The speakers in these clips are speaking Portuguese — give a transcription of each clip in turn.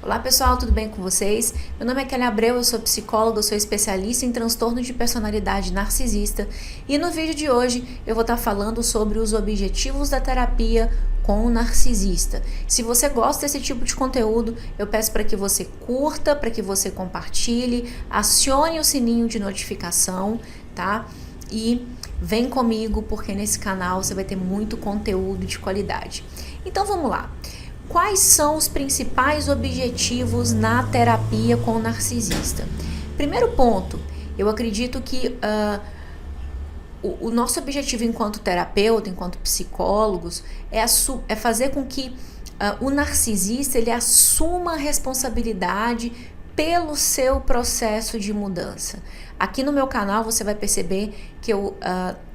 Olá pessoal, tudo bem com vocês? Meu nome é Kelly Abreu, eu sou psicóloga, eu sou especialista em transtorno de personalidade narcisista e no vídeo de hoje eu vou estar falando sobre os objetivos da terapia com o narcisista. Se você gosta desse tipo de conteúdo, eu peço para que você curta, para que você compartilhe, acione o sininho de notificação, tá? E vem comigo porque nesse canal você vai ter muito conteúdo de qualidade. Então vamos lá. Quais são os principais objetivos na terapia com o narcisista? Primeiro ponto, eu acredito que o nosso objetivo enquanto terapeuta, enquanto psicólogos, é fazer com que o narcisista ele assuma a responsabilidade pelo seu processo de mudança. Aqui no meu canal você vai perceber que eu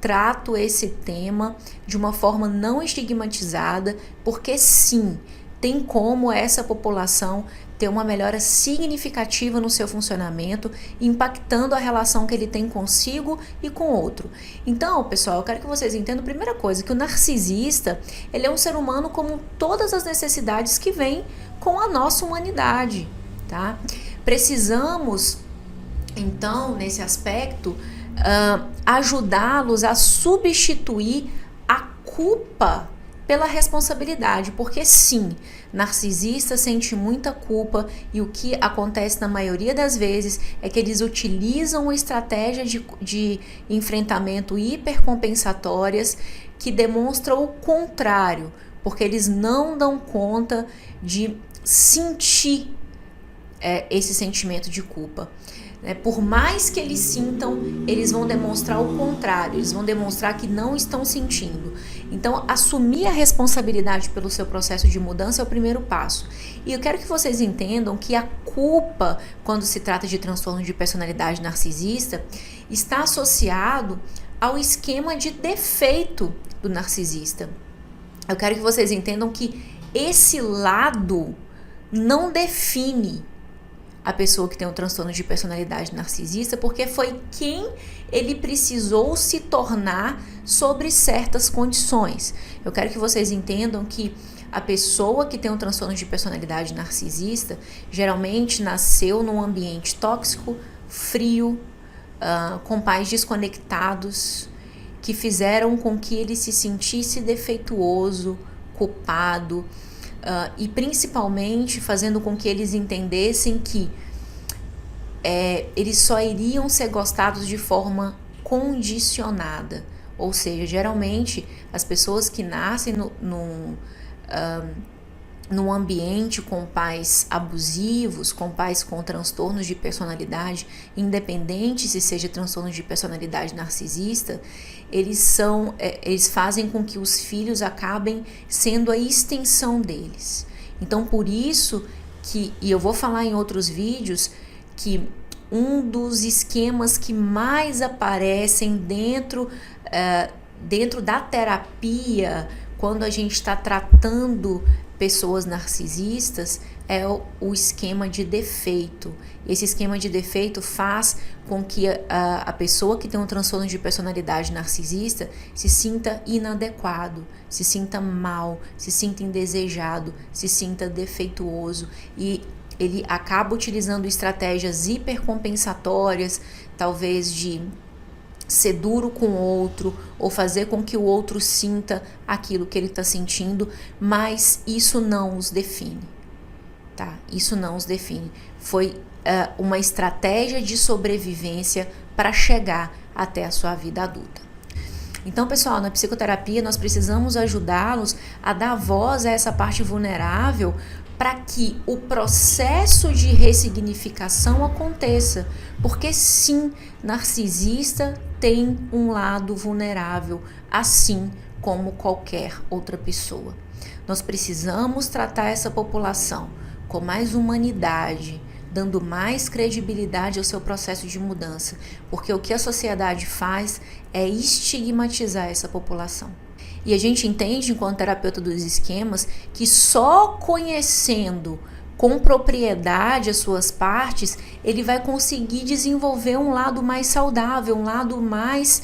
trato esse tema de uma forma não estigmatizada, porque sim, tem como essa população ter uma melhora significativa no seu funcionamento, impactando a relação que ele tem consigo e com o outro. Então, pessoal, eu quero que vocês entendam, primeira coisa, que o narcisista, ele é um ser humano como todas as necessidades que vêm com a nossa humanidade, tá? Precisamos, então, nesse aspecto, ajudá-los a substituir a culpa pela responsabilidade, porque sim, narcisista sente muita culpa e o que acontece na maioria das vezes é que eles utilizam estratégias de enfrentamento hipercompensatórias que demonstram o contrário, porque eles não dão conta de sentir esse sentimento de culpa. Por mais que eles sintam, eles vão demonstrar o contrário, eles vão demonstrar que não estão sentindo. Então, assumir a responsabilidade pelo seu processo de mudança é o primeiro passo. E eu quero que vocês entendam que a culpa, quando se trata de transtorno de personalidade narcisista, está associado ao esquema de defeito do narcisista. Eu quero que vocês entendam que esse lado não define a pessoa que tem um transtorno de personalidade narcisista, porque foi quem ele precisou se tornar sobre certas condições. Eu quero que vocês entendam que a pessoa que tem um transtorno de personalidade narcisista geralmente nasceu num ambiente tóxico, frio, com pais desconectados, que fizeram com que ele se sentisse defeituoso, culpado, e principalmente fazendo com que eles entendessem que eles só iriam ser gostados de forma condicionada. Ou seja, geralmente as pessoas que nascem num ambiente com pais abusivos, com pais com transtornos de personalidade, independente se seja transtorno de personalidade narcisista, eles fazem com que os filhos acabem sendo a extensão deles. Então, por isso que, e eu vou falar em outros vídeos, que um dos esquemas que mais aparecem dentro da terapia, quando a gente está tratando pessoas narcisistas, é o esquema de defeito. Esse esquema de defeito faz com que a pessoa que tem um transtorno de personalidade narcisista se sinta inadequado, se sinta mal, se sinta indesejado, se sinta defeituoso, e ele acaba utilizando estratégias hipercompensatórias, talvez de ser duro com o outro ou fazer com que o outro sinta aquilo que ele está sentindo, mas isso não os define, tá? Isso não os define. Foi uma estratégia de sobrevivência para chegar até a sua vida adulta. Então, pessoal, na psicoterapia nós precisamos ajudá-los a dar voz a essa parte vulnerável para que o processo de ressignificação aconteça, porque sim, narcisista tem um lado vulnerável, assim como qualquer outra pessoa. Nós precisamos tratar essa população com mais humanidade, dando mais credibilidade ao seu processo de mudança, porque o que a sociedade faz é estigmatizar essa população. E a gente entende, enquanto terapeuta dos esquemas, que só conhecendo com propriedade as suas partes, ele vai conseguir desenvolver um lado mais saudável, um lado mais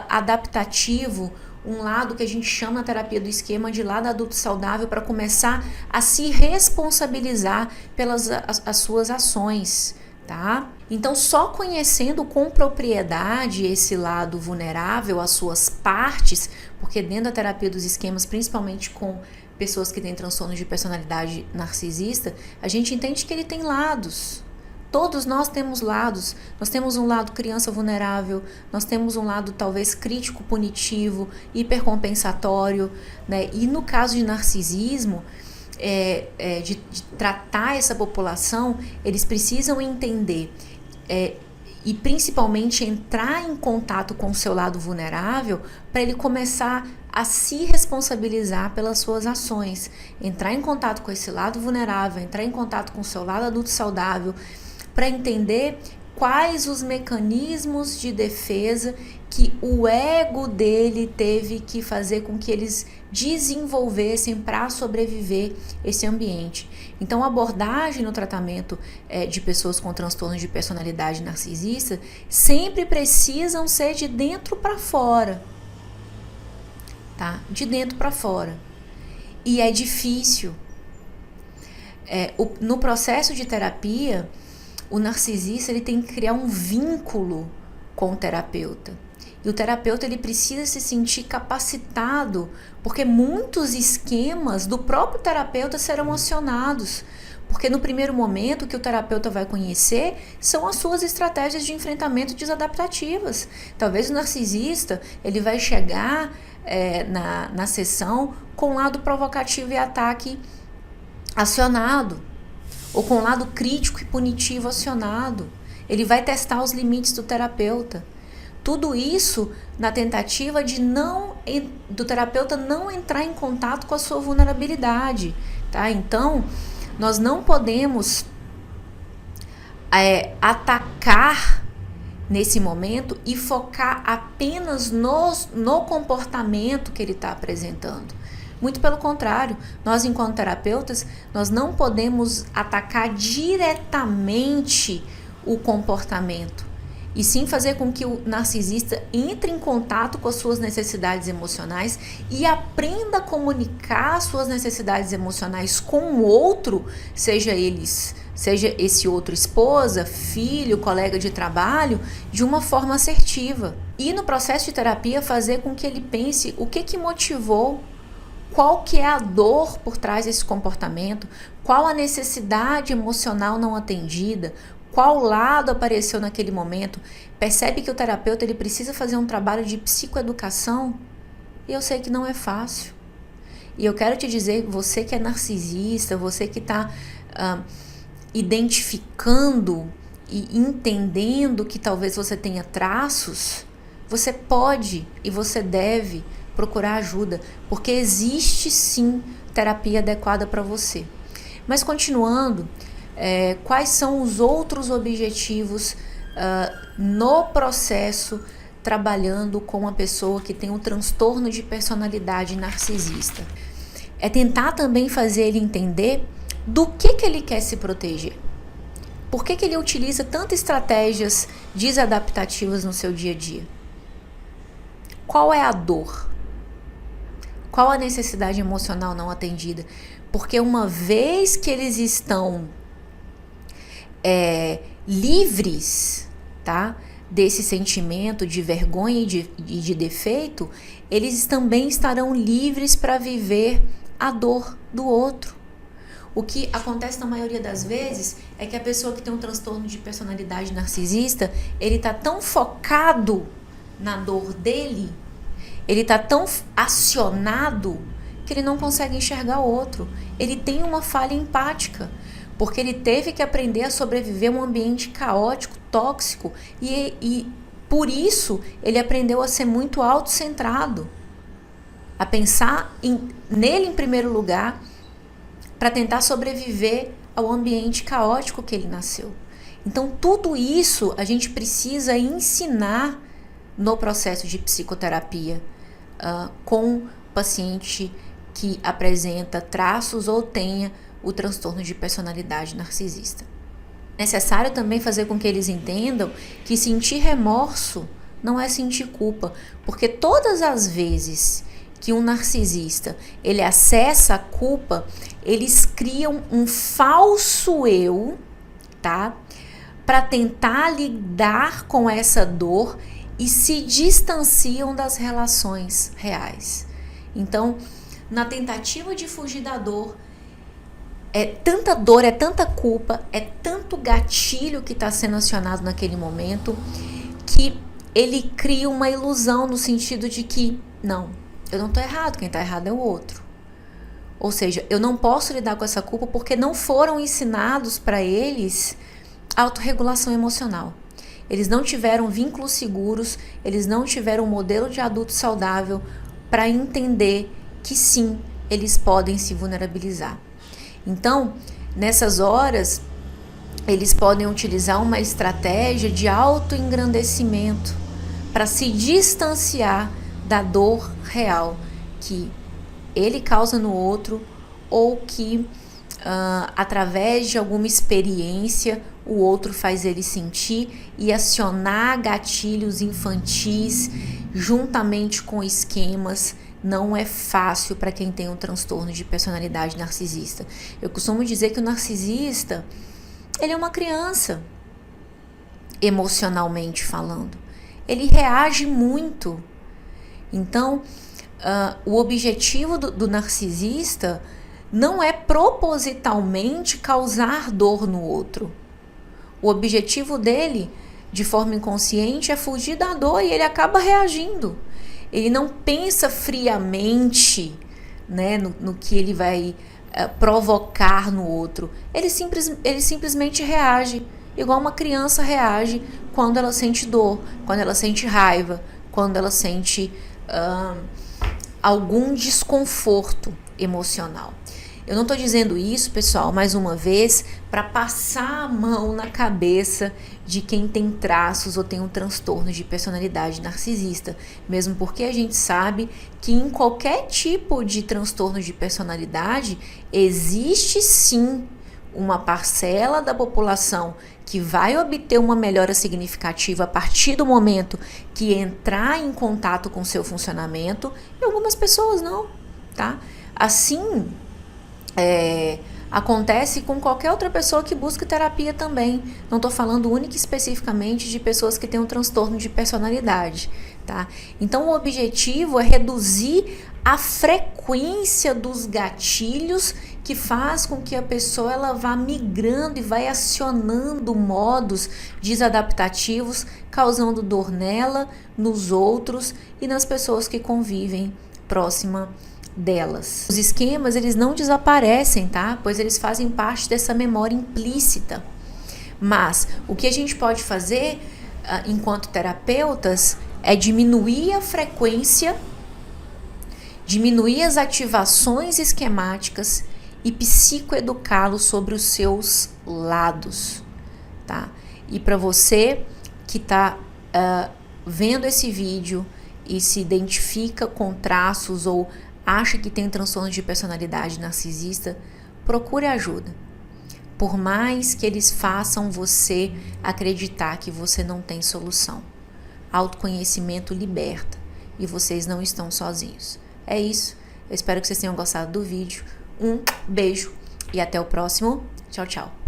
adaptativo, um lado que a gente chama na terapia do esquema de lado adulto saudável, para começar a se responsabilizar pelas as suas ações, tá? Então, só conhecendo com propriedade esse lado vulnerável, as suas partes, porque dentro da terapia dos esquemas, principalmente com pessoas que têm transtorno de personalidade narcisista, a gente entende que ele tem lados. Todos nós temos lados. Nós temos um lado criança vulnerável, nós temos um lado talvez crítico, punitivo, hipercompensatório, né? E no caso de narcisismo, de tratar essa população, eles precisam entender e principalmente entrar em contato com o seu lado vulnerável para ele começar a se responsabilizar pelas suas ações, entrar em contato com esse lado vulnerável, entrar em contato com o seu lado adulto saudável, para entender quais os mecanismos de defesa que o ego dele teve que fazer com que eles desenvolvessem para sobreviver esse ambiente. Então, a abordagem no tratamento de pessoas com transtornos de personalidade narcisista sempre precisam ser de dentro para fora, tá? De dentro para fora. E é difícil. No processo de terapia, o narcisista ele tem que criar um vínculo com o terapeuta. E o terapeuta ele precisa se sentir capacitado, porque muitos esquemas do próprio terapeuta serão acionados. Porque no primeiro momento o que o terapeuta vai conhecer são as suas estratégias de enfrentamento desadaptativas. Talvez o narcisista ele vai chegar na sessão com o lado provocativo e ataque acionado, ou com o lado crítico e punitivo acionado. Ele vai testar os limites do terapeuta. Tudo isso na tentativa do terapeuta não entrar em contato com a sua vulnerabilidade, tá? Então, nós não podemos atacar nesse momento e focar apenas no comportamento que ele está apresentando. Muito pelo contrário, nós enquanto terapeutas, nós não podemos atacar diretamente o comportamento, e sim fazer com que o narcisista entre em contato com as suas necessidades emocionais e aprenda a comunicar suas necessidades emocionais com o outro, seja esse outro esposa, filho, colega de trabalho, de uma forma assertiva. E no processo de terapia fazer com que ele pense o que motivou, qual que é a dor por trás desse comportamento, qual a necessidade emocional não atendida, qual lado apareceu naquele momento. Percebe que o terapeuta ele precisa fazer um trabalho de psicoeducação? E eu sei que não é fácil. E eu quero te dizer, você que é narcisista, você que está identificando e entendendo que talvez você tenha traços, você pode e você deve procurar ajuda, porque existe sim terapia adequada para você. Mas continuando, quais são os outros objetivos no processo trabalhando com uma pessoa que tem um transtorno de personalidade narcisista? É tentar também fazer ele entender do que ele quer se proteger. Por que ele utiliza tantas estratégias desadaptativas no seu dia a dia? Qual é a dor? Qual a necessidade emocional não atendida? Porque uma vez que eles estão livres, tá, desse sentimento de vergonha e de defeito, eles também estarão livres para viver a dor do outro. O que acontece na maioria das vezes é que a pessoa que tem um transtorno de personalidade narcisista, ele está tão focado na dor dele, ele está tão acionado que ele não consegue enxergar o outro. Ele tem uma falha empática, porque ele teve que aprender a sobreviver a um ambiente caótico, tóxico, e por isso ele aprendeu a ser muito autocentrado, a pensar nele em primeiro lugar, para tentar sobreviver ao ambiente caótico que ele nasceu. Então, tudo isso a gente precisa ensinar no processo de psicoterapia com paciente que apresenta traços ou tenha o transtorno de personalidade narcisista. É necessário também fazer com que eles entendam que sentir remorso não é sentir culpa, porque todas as vezes que um narcisista ele acessa a culpa, eles criam um falso eu, tá? Para tentar lidar com essa dor e se distanciam das relações reais. Então, na tentativa de fugir da dor, é tanta dor, é tanta culpa, é tanto gatilho que está sendo acionado naquele momento, que ele cria uma ilusão no sentido de que, não, eu não estou errado, quem está errado é o outro. Ou seja, eu não posso lidar com essa culpa porque não foram ensinados para eles autorregulação emocional. Eles não tiveram vínculos seguros, eles não tiveram um modelo de adulto saudável para entender que sim, eles podem se vulnerabilizar. Então, nessas horas, eles podem utilizar uma estratégia de autoengrandecimento para se distanciar da dor real que ele causa no outro ou que, através de alguma experiência, o outro faz ele sentir e acionar gatilhos infantis juntamente com esquemas. Não é fácil para quem tem um transtorno de personalidade narcisista. Eu costumo dizer que o narcisista, ele é uma criança, emocionalmente falando. Ele reage muito. Então, o objetivo do narcisista não é propositalmente causar dor no outro. O objetivo dele, de forma inconsciente, é fugir da dor e ele acaba reagindo. Ele não pensa friamente, né, no que ele vai provocar no outro. Ele simplesmente reage, igual uma criança reage quando ela sente dor, quando ela sente raiva, quando ela sente algum desconforto emocional. Eu não estou dizendo isso, pessoal, mais uma vez, para passar a mão na cabeça de quem tem traços ou tem um transtorno de personalidade narcisista, mesmo porque a gente sabe que em qualquer tipo de transtorno de personalidade existe sim uma parcela da população que vai obter uma melhora significativa a partir do momento que entrar em contato com seu funcionamento, e algumas pessoas não, tá? Assim, acontece com qualquer outra pessoa que busca terapia também. Não estou falando única e especificamente de pessoas que têm um transtorno de personalidade, tá? Então, o objetivo é reduzir a frequência dos gatilhos que faz com que a pessoa ela vá migrando e vai acionando modos desadaptativos, causando dor nela, nos outros e nas pessoas que convivem próxima delas. Os esquemas, eles não desaparecem, tá? Pois eles fazem parte dessa memória implícita. Mas o que a gente pode fazer enquanto terapeutas é diminuir a frequência, diminuir as ativações esquemáticas e psicoeducá-los sobre os seus lados, tá? E para você que está vendo esse vídeo e se identifica com traços ou acha que tem transtorno de personalidade narcisista, procure ajuda. Por mais que eles façam você acreditar que você não tem solução. Autoconhecimento liberta e vocês não estão sozinhos. É isso. Eu espero que vocês tenham gostado do vídeo. Um beijo e até o próximo. Tchau, tchau.